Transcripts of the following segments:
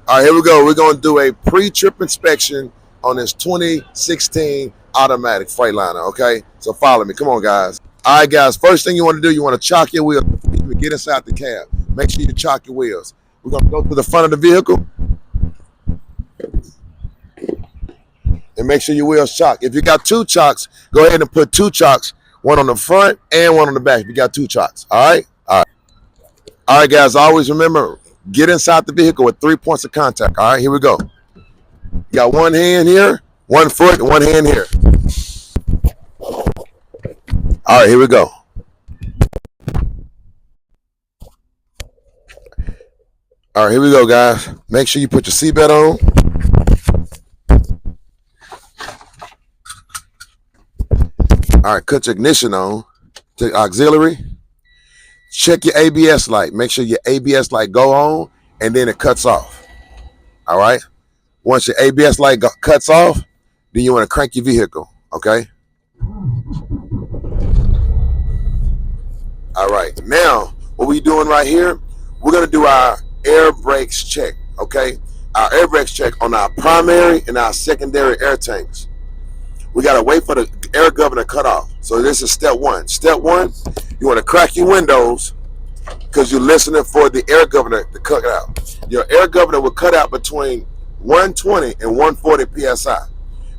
All right, here we go. We're going to do a pre-trip inspection on this 2016 automatic Freightliner, okay? So follow me. Come on, guys. All right, guys, first thing you want to do, you want to chock your wheels before you even get inside the cab. Make sure you chock your wheels. We're going to go to the front of the vehicle and make sure your wheels chock. If you got two chocks, go ahead and put two chocks, one on the front and one on the back if you got two chocks, all right? All right. All right, guys, always remember, get inside the vehicle with 3 points of contact, all right? Here we go. You got one hand here, one foot, and one hand here. All right, here we go. All right, here we go, guys. Make sure you put your seatbelt on. All right, cut your ignition on. To auxiliary. Check your ABS light. Make sure your ABS light go on, and then it cuts off. All right? Once your ABS light cuts off, then you want to crank your vehicle, okay? All right, now what we doing right here, we're gonna do our air brakes check, okay? Our air brakes check on our primary and our secondary air tanks. We gotta wait for the air governor to cut off. So this is step one. Step one, you wanna crack your windows because you're listening for the air governor to cut out. Your air governor will cut out between 120 and 140 PSI.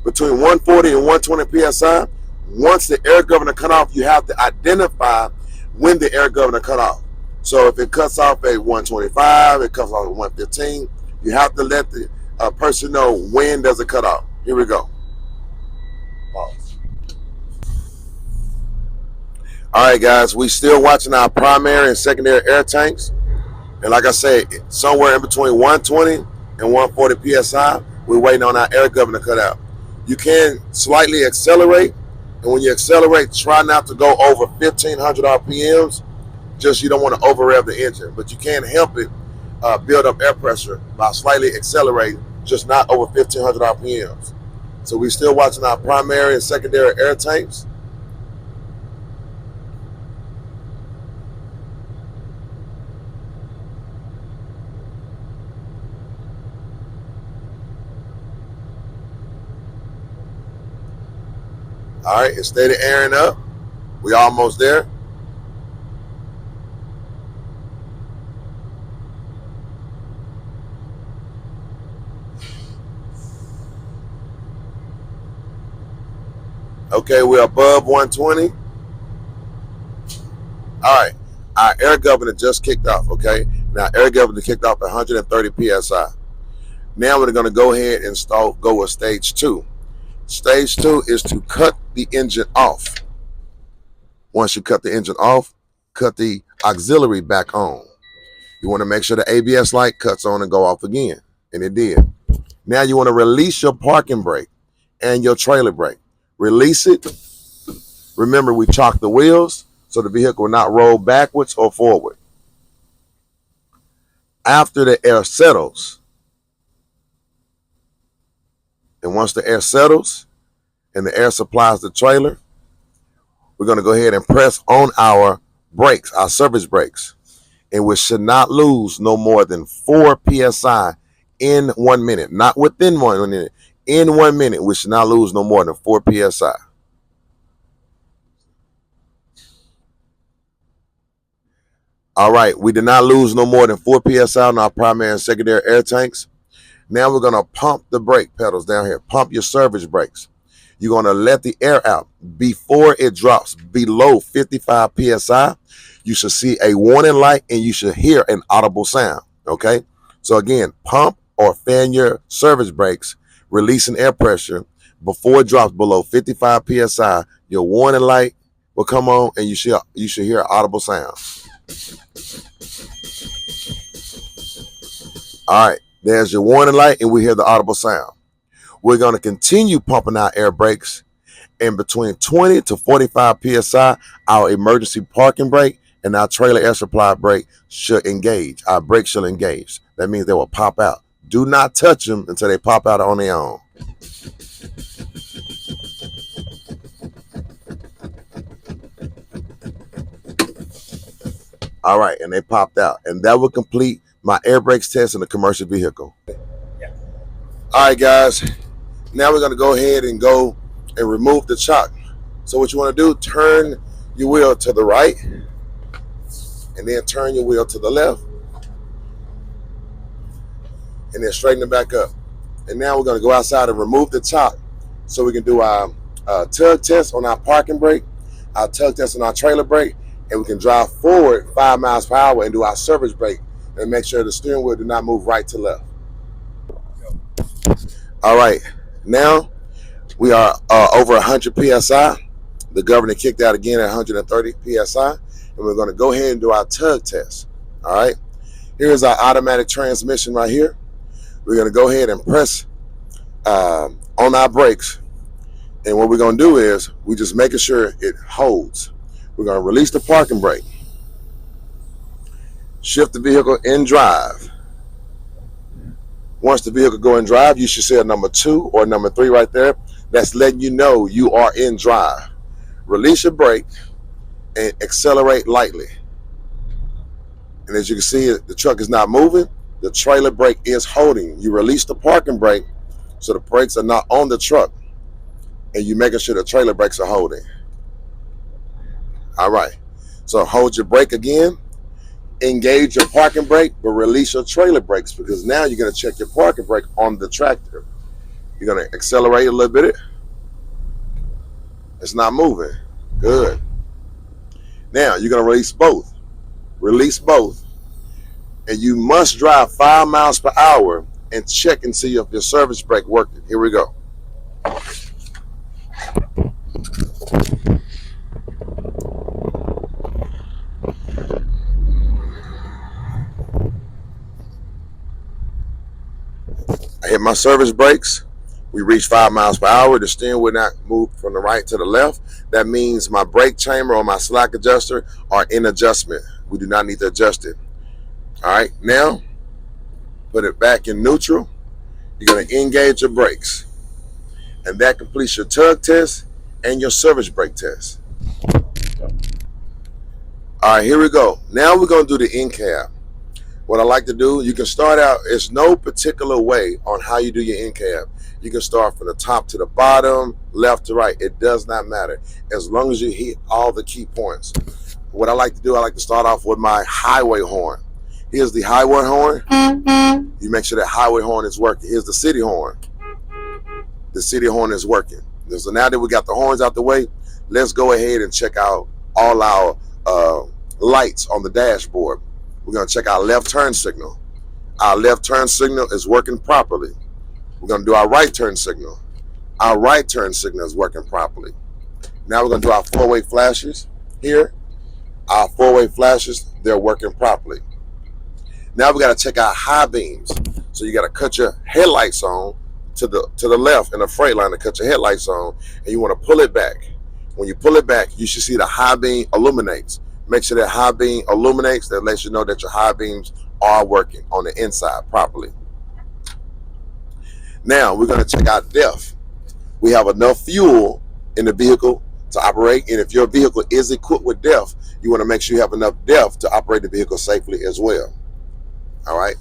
Between 140 and 120 PSI, once the air governor cut off, you have to identify when the air governor cut off. So if it cuts off at 125, it cuts off at 115, you have to let the person know when does it cut off. Here we go. Pause. All right, guys, we still watching our primary and secondary air tanks. And like I said, somewhere in between 120 and 140 PSI, we're waiting on our air governor to cut out. You can slightly accelerate. And when you accelerate, try not to go over 1,500 RPMs. Just you don't want to over rev the engine. But you can't help it build up air pressure by slightly accelerating, just not over 1,500 RPMs. So we're still watching our primary and secondary air tanks. All right, it's steady airing up. We almost there. Okay, we're above 120. All right, our air governor just kicked off, okay? Now, air governor kicked off at 130 PSI. Now we're gonna go ahead and go with stage two. Stage two is to cut the engine off. Once you cut the engine off, cut the auxiliary back on. You want to make sure the ABS light cuts on and go off again, and it did. Now you want to release your parking brake and your trailer brake. Release it. Remember, we chocked the wheels so the vehicle will not roll backwards or forward. After the air settles, and once the air settles and the air supplies the trailer, we're going to go ahead and press on our brakes, our service brakes. And we should not lose no more than 4 PSI in 1 minute. Not within 1 minute. In 1 minute, we should not lose no more than 4 PSI. All right, we did not lose no more than 4 PSI on our primary and secondary air tanks. Now we're going to pump the brake pedals down here. Pump your service brakes. You're going to let the air out before it drops below 55 PSI. You should see a warning light and you should hear an audible sound, okay? So again, pump or fan your service brakes, releasing air pressure before it drops below 55 PSI. Your warning light will come on and you should hear an audible sound. All right, there's your warning light and we hear the audible sound. We're going to continue pumping our air brakes, and between 20 to 45 PSI, our emergency parking brake and our trailer air supply brake should engage. Our brakes should engage. That means they will pop out. Do not touch them until they pop out on their own. All right, and they popped out. And that will complete my air brakes test in a commercial vehicle. All right, guys. Now we're going to go ahead and go and remove the chock. So what you want to do, turn your wheel to the right and then turn your wheel to the left and then straighten it back up. And now we're going to go outside and remove the chock so we can do our tug test on our parking brake, our tug test on our trailer brake, and we can drive forward 5 miles per hour and do our service brake and make sure the steering wheel do not move right to left. All right, now we are over 100 PSI. The governor kicked out again at 130 PSI, and we're going to go ahead and do our tug test. All right, here's our automatic transmission right here. We're going to go ahead and press on our brakes, and what we're going to do is we just making sure it holds. We're going to release the parking brake, shift the vehicle in drive. Once the vehicle go in drive, you should see a number 2 or number 3 right there. That's letting you know you are in drive. Release your brake and accelerate lightly. And as you can see, the truck is not moving. The trailer brake is holding. You release the parking brake so the brakes are not on the truck, and you're making sure the trailer brakes are holding. All right. So hold your brake again. Engage your parking brake, but release your trailer brakes, because now you're going to check your parking brake on the tractor. You're going to accelerate a little bit. It's not moving. Good. Now you're going to release both. Release both. And you must drive 5 miles per hour and check and see if your service brake working. Here we go. I hit my service brakes. We reach 5 miles per hour. The steering will not move from the right to the left. That means my brake chamber or my slack adjuster are in adjustment. We do not need to adjust it. All right, now put it back in neutral. You're going to engage your brakes, and that completes your tug test and your service brake test. All right, here we go. Now we're going to do the in cab. What I like to do, you can start out, there's no particular way on how you do your in cab. You can start from the top to the bottom, left to right. It does not matter, as long as you hit all the key points. What I like to do, I like to start off with my highway horn. Here's the highway horn. You make sure that highway horn is working. Here's the city horn. The city horn is working. So now that we got the horns out the way, let's go ahead and check out all our lights on the dashboard. We're going to check our left turn signal. Our left turn signal is working properly. We're going to do our right turn signal. Our right turn signal is working properly. Now we're going to do our four-way flashes here. Our four-way flashes, they're working properly. Now we got to check our high beams. So you got to cut your headlights on to the left in a Freightliner, cut your headlights on, and you want to pull it back. When you pull it back, you should see the high beam illuminates. Make sure that high beam illuminates. That lets you know that your high beams are working on the inside properly. Now we're going to check out depth. We have enough fuel in the vehicle to operate, and if your vehicle is equipped with depth, you want to make sure you have enough depth to operate the vehicle safely as well. All right.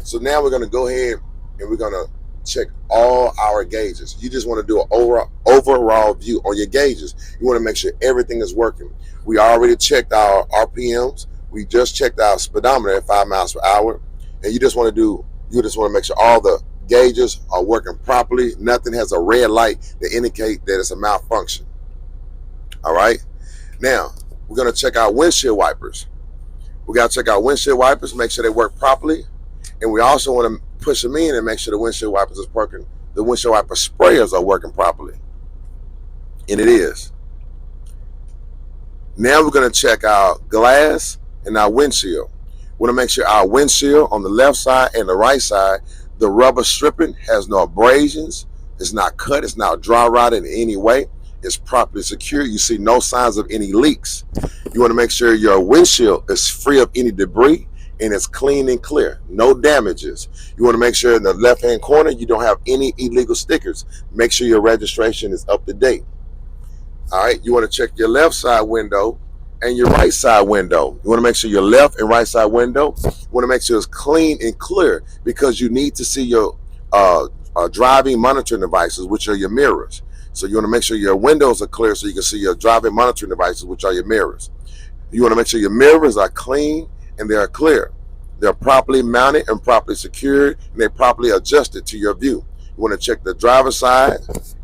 So now we're going to go ahead and we're going to check all our gauges. You just want to do an overall view on your gauges. You want to make sure everything is working. We already checked our RPMs. We just checked our speedometer at 5 miles per hour. And you just want to make sure all the gauges are working properly. Nothing has a red light to indicate that it's a malfunction. All right. Now we're going to check our windshield wipers. We got to check our windshield wipers, make sure they work properly. And we also want to push them in and make sure the windshield wipers is working. The windshield wiper sprayers are working properly. And it is. Now we're going to check our glass and our windshield. We want to make sure our windshield on the left side and the right side, the rubber stripping has no abrasions. It's not cut. It's not dry rotted in any way. It's properly secure. You see no signs of any leaks. You want to make sure your windshield is free of any debris and it's clean and clear. No damages. You want to make sure in the left-hand corner you don't have any illegal stickers. Make sure your registration is up to date. All right. You want to check your left side window and your right side window. You want to make sure your left and right side window, you want to make sure it's clean and clear, because you need to see your driving monitoring devices, which are your mirrors. So you want to make sure your windows are clear so you can see your driving monitoring devices, which are your mirrors. You want to make sure your mirrors are clean and they are clear. They're properly mounted and properly secured, and they're properly adjusted to your view. You want to check the driver's side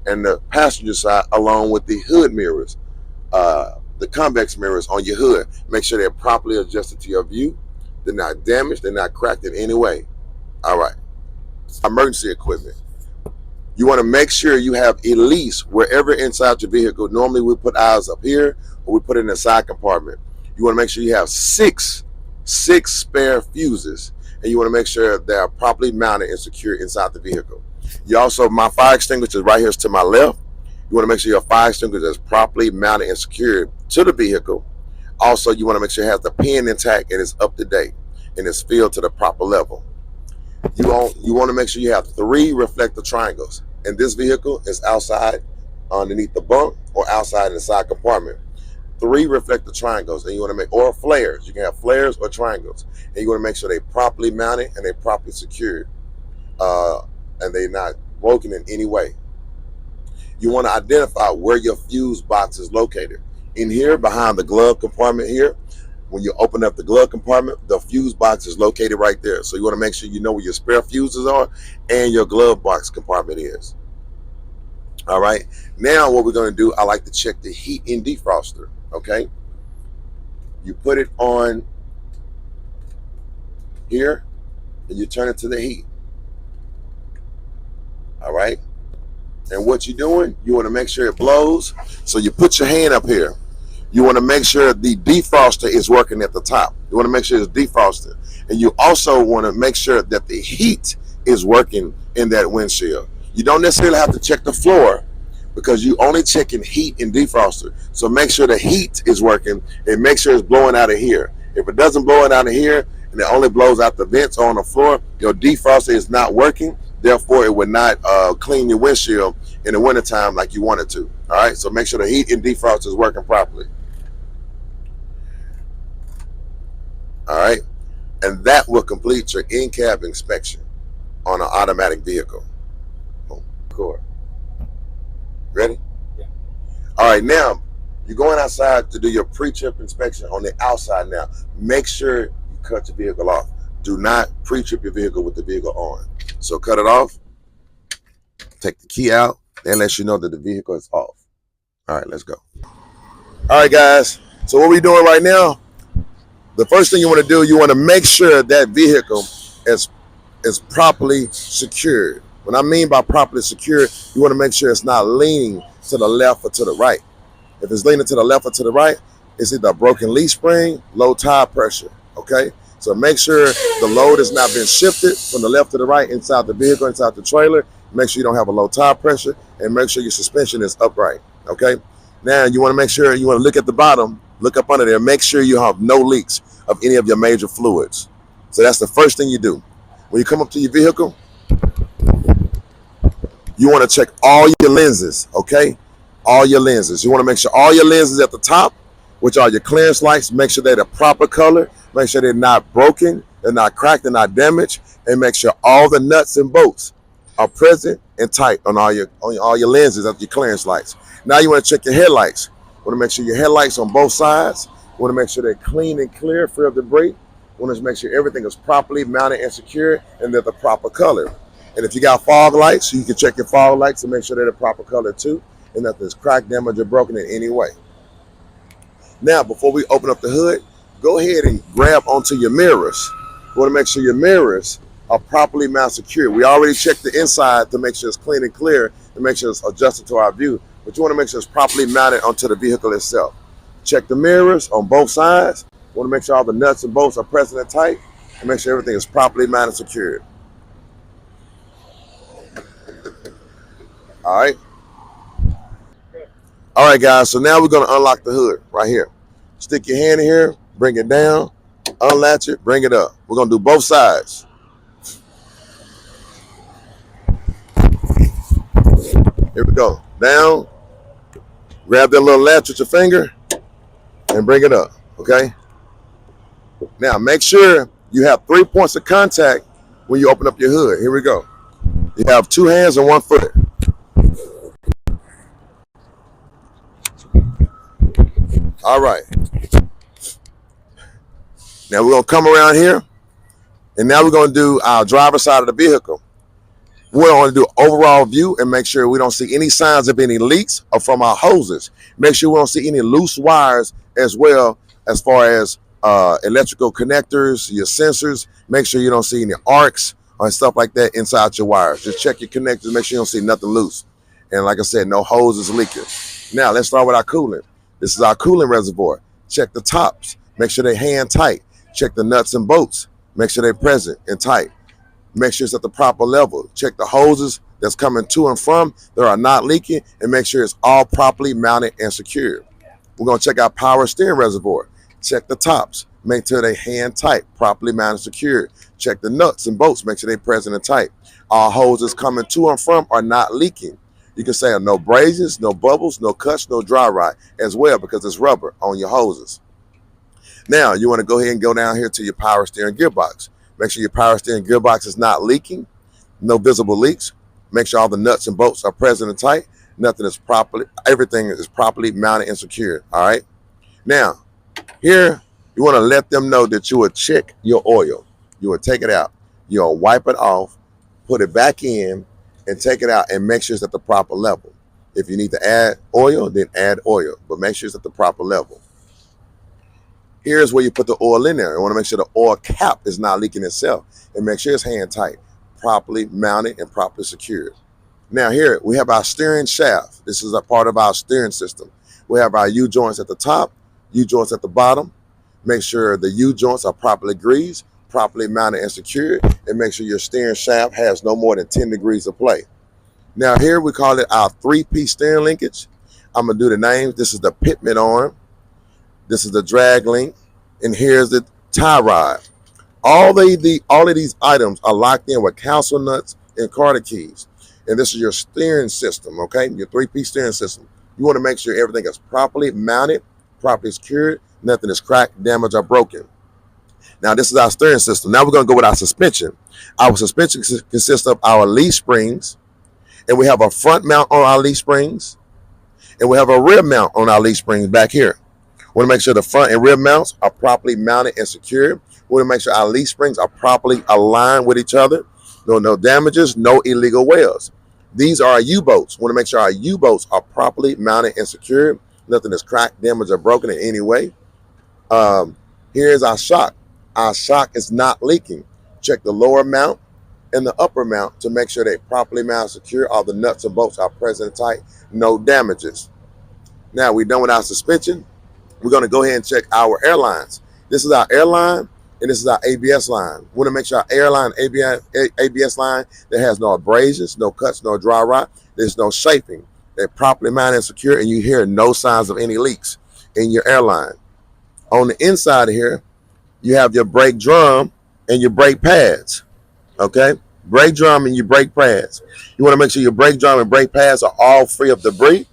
and the passenger side, along with the hood mirrors, the convex mirrors on your hood. Make sure they're properly adjusted to your view. They're not damaged, they're not cracked in any way. All right. Emergency equipment. You want to make sure you have at least, wherever inside your vehicle, normally we put eyes up here or we put it in the side compartment. You want to make sure you have six spare fuses, and you want to make sure they are properly mounted and secured inside the vehicle. You also, my fire extinguisher right here is to my left. You want to make sure your fire extinguisher is properly mounted and secured to the vehicle. Also, you want to make sure it has the pin intact and it's up to date and it's filled to the proper level. You want to make sure you have 3 reflector triangles, and this vehicle is outside underneath the bunk or outside in the side compartment. 3 reflector triangles, and you want to make, or flares. You can have flares or triangles, and you want to make sure they're properly mounted and they're properly secured, and they're not broken in any way. You want to identify where your fuse box is located. In here, behind the glove compartment here, when you open up the glove compartment, the fuse box is located right there. So you want to make sure you know where your spare fuses are and your glove box compartment is. All right. Now what we're going to do, I like to check the heat and defroster. Okay. You put it on here and you turn it to the heat. All right. And what you're doing, you want to make sure it blows. So you put your hand up here. You want to make sure the defroster is working at the top. You want to make sure it's defrosted. And you also want to make sure that the heat is working in that windshield. You don't necessarily have to check the floor, because you only checking heat and defroster. So make sure the heat is working and make sure it's blowing out of here. If it doesn't blow it out of here and it only blows out the vents on the floor, your defroster is not working. Therefore, it would not clean your windshield in the wintertime like you want it to. All right, so make sure the heat and defroster is working properly. All right, and that will complete your in-cab inspection on an automatic vehicle. Cool. Ready? Yeah. All right, now you're going outside to do your pre-trip inspection on the outside. Now, make sure you cut your vehicle off. Do not pre-trip your vehicle with the vehicle on. So cut it off, take the key out, and let you know that the vehicle is off. All right, let's go. All right, guys, so what we're doing right now, the first thing you want to do, you want to make sure that vehicle is properly secured. What I mean by properly secured, you want to make sure it's not leaning to the left or to the right. If it's leaning to the left or to the right, it's either a broken leaf spring, low tire pressure, okay? So make sure the load has not been shifted from the left to the right inside the vehicle, inside the trailer. Make sure you don't have a low tire pressure, and make sure your suspension is upright, okay? Now you want to make sure, you want to look at the bottom, look up under there, make sure you have no leaks of any of your major fluids. So that's the first thing you do. When you come up to your vehicle, you want to check all your lenses, okay? All your lenses. You want to make sure all your lenses at the top, which are your clearance lights, make sure they're the proper color, make sure they're not broken, they're not cracked, they're not damaged, and make sure all the nuts and bolts are present and tight on all your lenses of your clearance lights. Now you want to check your headlights. You want to make sure your headlights on both sides. You want to make sure they're clean and clear, free of debris. You want to make sure everything is properly mounted and secure, and they're the proper color. And if you got fog lights, you can check your fog lights and make sure they're the proper color too, and nothing's cracked, damaged, or broken in any way. Now, before we open up the hood, go ahead and grab onto your mirrors. You want to make sure your mirrors are properly mounted secure. We already checked the inside to make sure it's clean and clear and make sure it's adjusted to our view, but you want to make sure it's properly mounted onto the vehicle itself. Check the mirrors on both sides. You want to make sure all the nuts and bolts are present and tight, and make sure everything is properly mounted and secured. All right. All right, guys, so now we're going to unlock the hood right here. Stick your hand in here, bring it down, unlatch it, bring it up. We're going to do both sides. Here we go. Down. Grab that little latch with your finger and bring it up, okay? Now, make sure you have 3 points of contact when you open up your hood. Here we go. You have 2 hands and 1 foot. All right. Now we're going to come around here, and now we're going to do our driver's side of the vehicle. We're going to do an overall view and make sure we don't see any signs of any leaks or from our hoses. Make sure we don't see any loose wires as well, as far as electrical connectors, your sensors. Make sure you don't see any arcs or stuff like that inside your wires. Just check your connectors, make sure you don't see nothing loose. And like I said, no hoses leaking. Now let's start with our coolant. This is our coolant reservoir. Check the tops, make sure they're hand tight. Check the nuts and bolts, make sure they're present and tight. Make sure it's at the proper level. Check the hoses that's coming to and from that are not leaking, and make sure it's all properly mounted and secured. We're going to check our power steering reservoir. Check the tops, make sure they're hand tight, properly mounted and secured. Check the nuts and bolts, make sure they're present and tight. All hoses coming to and from are not leaking. You can say no abrasions, no bubbles, no cuts, no dry rot as well, because it's rubber on your hoses. Now you want to go ahead and go down here to your power steering gearbox. Make sure your power steering gearbox is not leaking, no visible leaks. Make sure all the nuts and bolts are present and tight. Everything is properly mounted and secured. All right. Now, here you want to let them know that you will check your oil. You will take it out. You'll wipe it off, put it back in, and take it out and make sure it's at the proper level. If you need to add oil, then add oil, but make sure it's at the proper level. Here's where you put the oil in there. You want to make sure the oil cap is not leaking itself, and make sure it's hand tight, properly mounted and properly secured. Now here we have our steering shaft. This is a part of our steering system. We have our U-joints at the top, U-joints at the bottom. Make sure the U-joints are properly greased, properly mounted and secured, and make sure your steering shaft has no more than 10 degrees of play. Now here we call it our 3-piece steering linkage. I'm going to do the names. This is the pitman arm. This is the drag link, and here's the tie rod. All of these items are locked in with council nuts and Carter keys. And this is your steering system, okay? Your 3-piece steering system. You want to make sure everything is properly mounted, properly secured, nothing is cracked, damaged, or broken. Now, this is our steering system. Now we're going to go with our suspension. Our suspension consists of our leaf springs, and we have a front mount on our leaf springs, and we have a rear mount on our leaf springs back here. We want to make sure the front and rear mounts are properly mounted and secured. We want to make sure our leaf springs are properly aligned with each other. No damages, no illegal welds. These are our U-bolts. We want to make sure our U-bolts are properly mounted and secured. Nothing is cracked, damaged, or broken in any way. Here's our shock. Our shock is not leaking. Check the lower mount and the upper mount to make sure they're properly mounted, secure. All the nuts and bolts are present and tight. No damages. Now we're done with our suspension. We're going to go ahead and check our airlines. This is our airline, and this is our ABS line. We want to make sure our airline ABS line that has no abrasions, no cuts, no dry rot. There's no shaping. They're properly mounted and secure, and you hear no signs of any leaks in your airline. On the inside of here, you have your brake drum and your brake pads. Okay? Brake drum and your brake pads. You want to make sure your brake drum and brake pads are all free of debris.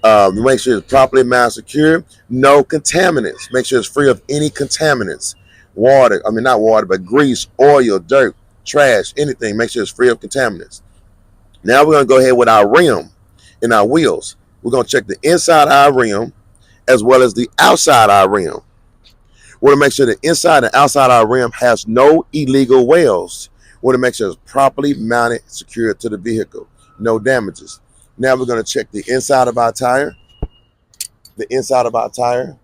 Make sure it's properly mounted, secure. No contaminants. Make sure it's free of any contaminants. Not water, but grease, oil, dirt, trash, anything. Make sure it's free of contaminants. Now we're going to go ahead with our rim and our wheels. We're going to check the inside of our rim as well as the outside of our rim. We want to make sure the inside and outside of our rim has no illegal welds. We want to make sure it's properly mounted, secured to the vehicle. No damages. Now we're going to check the inside of our tire, and the outside of our tire,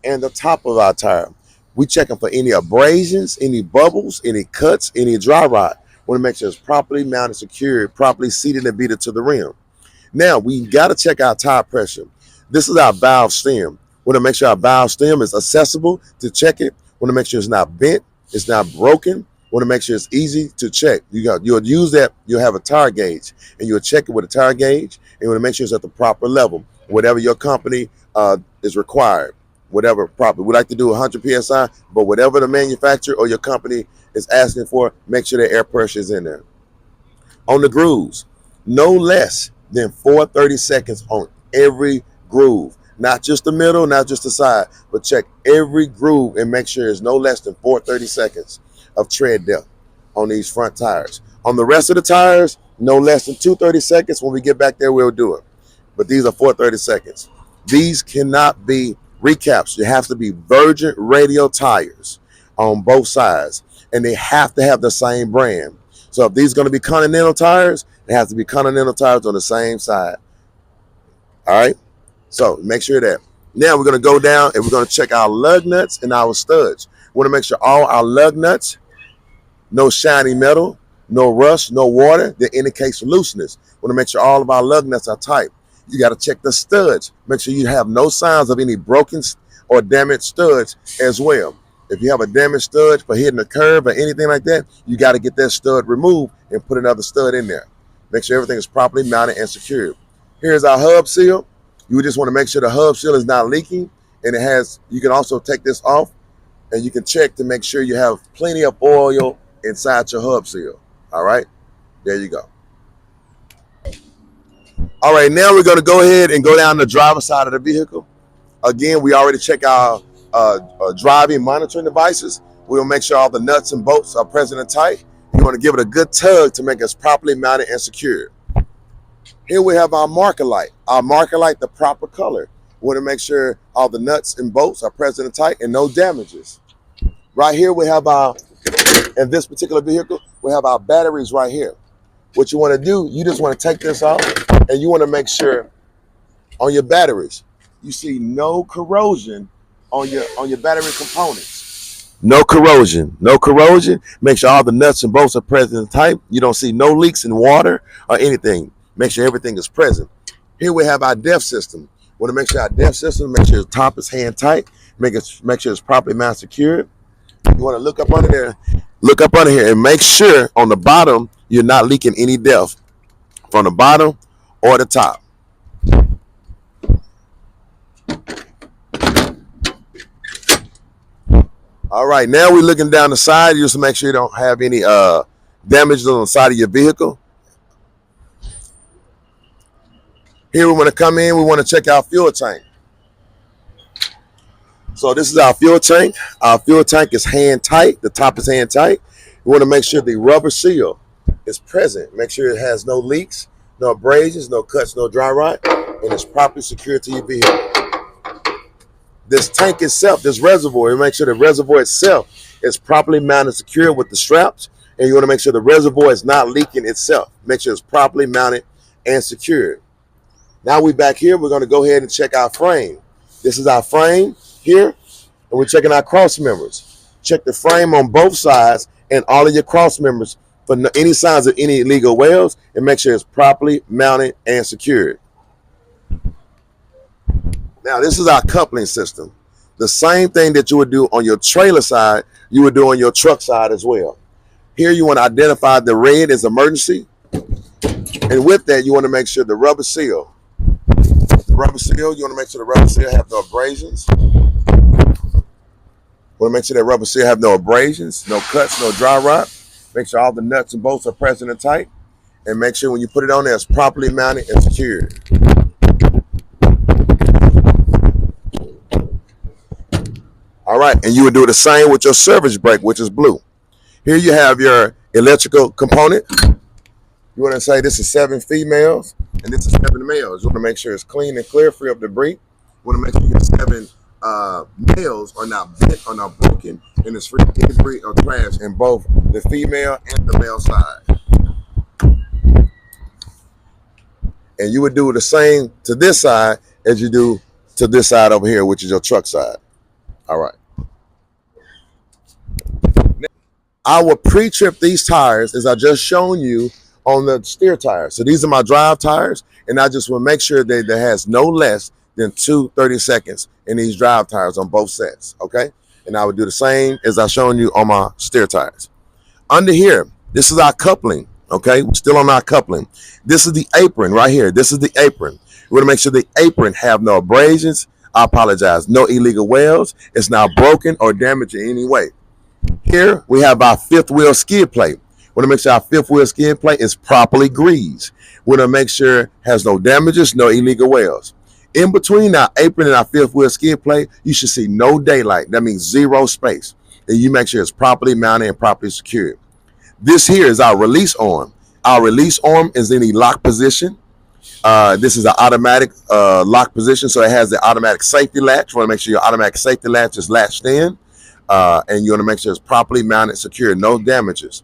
and the top of our tire. We're checking for any abrasions, any bubbles, any cuts, any dry rot. We want to make sure it's properly mounted, secured, properly seated and beaded to the rim. Now we got to check our tire pressure. This is our valve stem. We want to make sure our valve stem is accessible to check it. We want to make sure it's not bent, it's not broken. Want to make sure it's easy to check. You'll use that. You'll have a tire gauge, and you'll check it with a tire gauge, and you want to make sure it's at the proper level, whatever your company is required. Whatever proper. We like to do 100 psi, but whatever the manufacturer or your company is asking for, make sure the air pressure is in there. On the grooves, no less than 4 30 seconds on every groove. Not just the middle, not just the side, but check every groove and make sure there's no less than 4/32 of tread depth on these front tires. On the rest of the tires, no less than 2/32. When we get back there, we'll do it. But these are 4/32. These cannot be recaps. It has to be virgin radial tires on both sides, and they have to have the same brand. So if these are going to be Continental tires, it has to be Continental tires on the same side. All right. So make sure that. Now we're going to go down and we're going to check our lug nuts and our studs. We want to make sure all our lug nuts, no shiny metal, no rust, no water that indicates looseness. We want to make sure all of our lug nuts are tight. You got to check the studs. Make sure you have no signs of any broken or damaged studs as well. If you have a damaged stud for hitting a curve or anything like that, you got to get that stud removed and put another stud in there. Make sure everything is properly mounted and secured. Here's our hub seal. You just want to make sure the hub seal is not leaking, and it has. You can also take this off, and you can check to make sure you have plenty of oil inside your hub seal. All right, there you go. All right, now we're going to go ahead and go down the driver's side of the vehicle. Again, we already check our driving monitoring devices. We'll make sure all the nuts and bolts are present and tight. You want to give it a good tug to make us properly mounted and secured. Here we have our marker light. Our marker light, the proper color. We want to make sure all the nuts and bolts are present and tight and no damages. Right here we have our, in this particular vehicle, we have our batteries right here. What you want to do, you just want to take this off and you want to make sure on your batteries, you see no corrosion on your battery components. No corrosion, no corrosion. Make sure all the nuts and bolts are present and tight. You don't see no leaks in water or anything. Make sure everything is present. Here we have our DEF system. We want to make sure our DEF system, make sure the top is hand tight, make sure it's properly mount secured. You want to look up under here and make sure on the bottom you're not leaking any DEF from the bottom or the top. All right, now we're looking down the side just to make sure you don't have any damages on the side of your vehicle. Here we want to come in, we want to check our fuel tank. So this is our fuel tank. Our fuel tank is hand tight. The top is hand tight. We want to make sure the rubber seal is present. Make sure it has no leaks, no abrasions, no cuts, no dry rot, and it's properly secured to your vehicle. This tank itself, this reservoir, you make sure the reservoir itself is properly mounted and secured with the straps, and you want to make sure the reservoir is not leaking itself. Make sure it's properly mounted and secured. Now we're back here. We're going to go ahead and check our frame. This is our frame here, and we're checking our cross members. Check the frame on both sides and all of your cross members for any signs of any illegal welds, and make sure it's properly mounted and secured. Now, this is our coupling system. The same thing that you would do on your trailer side, you would do on your truck side as well. Here, you want to identify the red as emergency. And with that, you want to make sure the rubber seal. You want to make sure the rubber seal have no abrasions. You want to make sure that rubber seal have no abrasions, no cuts, no dry rot. Make sure all the nuts and bolts are present and tight. And make sure when you put it on there, it's properly mounted and secured. All right, and you would do the same with your service brake, which is blue. Here you have your electrical component. You want to say this is 7 females and this is 7 males. You want to make sure it's clean and clear, free of debris. You want to make sure your 7 males are not bent or not broken, and it's free of debris or trash in both the female and the male side. And you would do the same to this side as you do to this side over here, which is your truck side. All right. I will pre-trip these tires as I just shown you on the steer tires. So these are my drive tires, and I just will make sure that there has no less than 2/32 in these drive tires on both sets, okay? And I would do the same as I shown you on my steer tires. Under here, this is our coupling, okay? We're still on our coupling. This is the apron right here. This is the apron. We want to make sure the apron have no abrasions. I apologize. No illegal welds. It's not broken or damaged in any way. Here we have our 5th wheel skid plate. We want to make sure our 5th wheel skid plate is properly greased. We want to make sure it has no damages, no illegal welds. In between our apron and our fifth wheel skid plate, you should see no daylight. That means zero space. And you make sure it's properly mounted and properly secured. This here is our release arm. Our release arm is in the lock position. This is an automatic lock position, so it has the automatic safety latch. You want to make sure your automatic safety latch is latched in, and you want to make sure it's properly mounted, secure, no damages.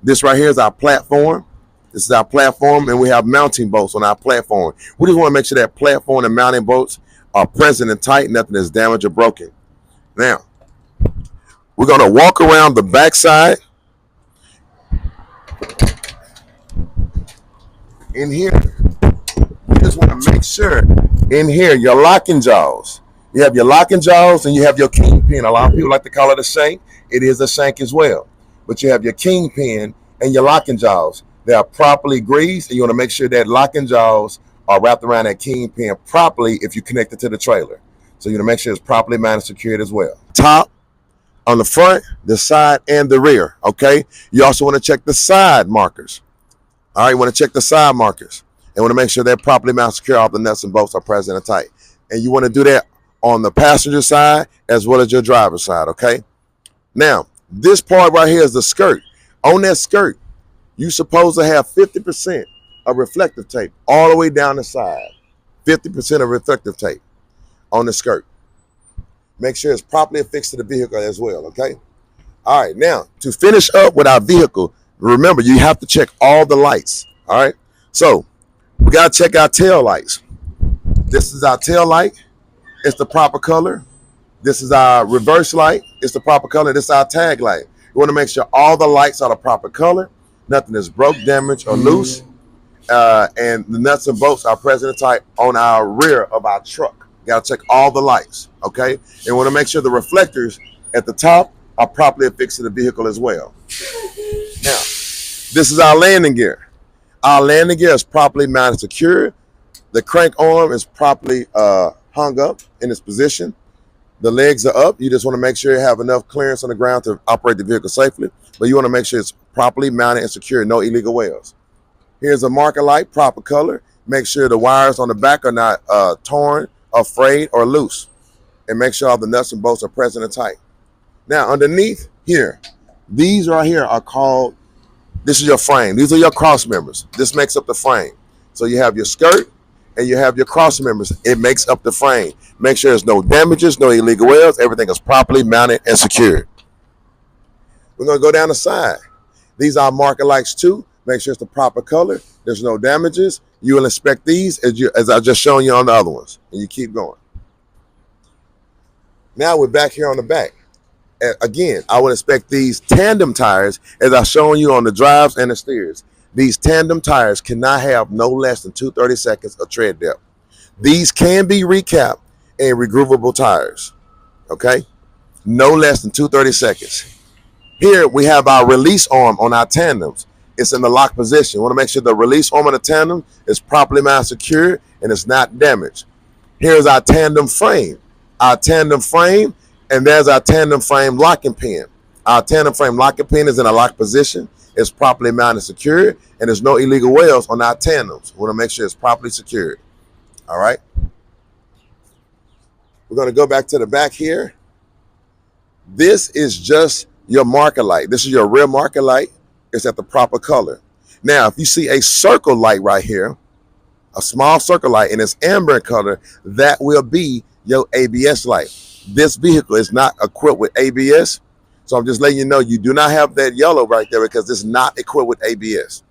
This right here is our platform. This is our platform, and we have mounting bolts on our platform. We just want to make sure that platform and mounting bolts are present and tight, nothing is damaged or broken. Now, we're going to walk around the backside. In here, we just want to make sure in here, your locking jaws. You have your locking jaws and you have your kingpin. A lot of people like to call it a shank. It is a shank as well. But you have your kingpin and your locking jaws. They are properly greased, and you want to make sure that locking jaws are wrapped around that kingpin properly if you connect it to the trailer. So you want to make sure it's properly mounted and secured as well. Top, on the front, the side, and the rear, okay? You also want to check the side markers. All right, you want to check the side markers and want to make sure they're properly mounted, secure, all the nuts and bolts are present and tight. And you want to do that on the passenger side as well as your driver's side, okay? Now, this part right here is the skirt. On that skirt, you're supposed to have 50% of reflective tape all the way down the side. 50% of reflective tape on the skirt. Make sure it's properly affixed to the vehicle as well, okay? All right, now, to finish up with our vehicle, remember, you have to check all the lights, all right? So, we got to check our tail lights. This is our tail light. It's the proper color. This is our reverse light. It's the proper color. This is our tag light. You want to make sure all the lights are the proper color. Nothing is broke, damaged, or loose. And the nuts and bolts are present and tight on our rear of our truck. You got to check all the lights, okay? And you want to make sure the reflectors at the top are properly affixed to the vehicle as well. Now, this is our landing gear. Our landing gear is properly mounted and secured. The crank arm is properly hung up in its position. The legs are up. You just want to make sure you have enough clearance on the ground to operate the vehicle safely. But you want to make sure it's properly mounted and secured, no illegal welds. Here's a marker light, proper color. Make sure the wires on the back are not torn, or frayed, or loose. And make sure all the nuts and bolts are present and tight. Now, underneath here, these right here are called, this is your frame. These are your cross members. This makes up the frame. So you have your skirt and you have your cross members. It makes up the frame. Make sure there's no damages, no illegal welds. Everything is properly mounted and secured. We're going to go down the side. These are marker lights too. Make sure it's the proper color. There's no damages. You will inspect these as I've just shown you on the other ones. And you keep going. Now we're back here on the back. Again, I would inspect these tandem tires as I've shown you on the drives and the steers. These tandem tires cannot have no less than 230 seconds of tread depth. These can be recapped and regroovable tires, okay? No less than 230 seconds. Here we have our release arm on our tandems. It's in the lock position. You want to make sure the release arm on the tandem is properly mounted, secured, and it's not damaged. Here's our tandem frame. Our tandem frame, and there's our tandem frame locking pin. Our tandem frame locking pin is in a lock position. It's properly mounted and secured, and there's no illegal welds on our tandems. We want to make sure it's properly secured. All right. We're going to go back to the back here. This is just your marker light. This is your rear marker light. It's at the proper color. Now, if you see a circle light right here, a small circle light, and it's amber color, that will be your ABS light. This vehicle is not equipped with ABS. So I'm just letting you know you do not have that yellow right there because it's not equipped with ABS.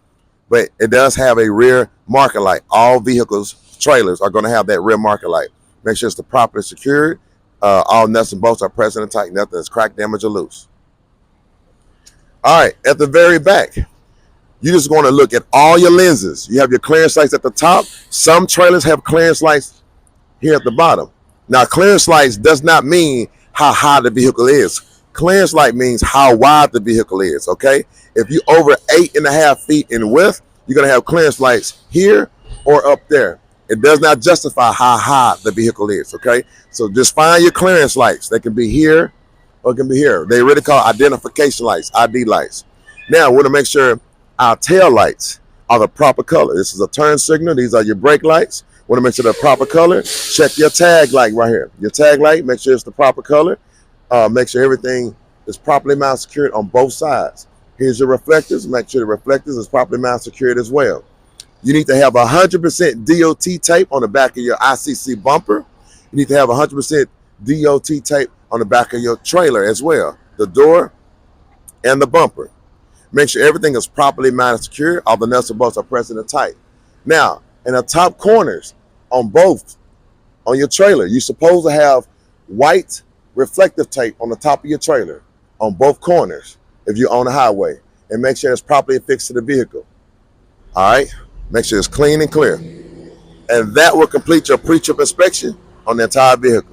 But it does have a rear marker light. All vehicles, trailers are going to have that rear marker light. Make sure it's the properly secured. All nuts and bolts are present and tight. Nothing is cracked, damaged, or loose. All right, at the very back, you're just going to look at all your lenses. You have your clearance lights at the top. Some trailers have clearance lights here at the bottom. Now, clearance lights does not mean how high the vehicle is. Clearance light means how wide the vehicle is, okay? If you're over 8.5 feet in width, you're going to have clearance lights here or up there. It does not justify how high the vehicle is, okay? So just find your clearance lights. They can be here or it can be here. They really call identification lights, ID lights. Now, we want to make sure our tail lights are the proper color. This is a turn signal. These are your brake lights. Want to make sure the proper color. Check your tag light right here. Your tag light, make sure it's the proper color. Make sure everything is properly mount secured on both sides. Here's your reflectors. Make sure the reflectors is properly mount secured as well. You need to have 100% DOT tape on the back of your ICC bumper. You need to have 100% DOT tape on the back of your trailer as well, the door and the bumper. Make sure everything is properly mounted secure. All the nuts and bolts are present and tight. Now, in the top corners on both, on your trailer, you're supposed to have white reflective tape on the top of your trailer on both corners if you're on the highway. And make sure it's properly affixed to the vehicle. All right? Make sure it's clean and clear. And that will complete your pre-trip inspection on the entire vehicle.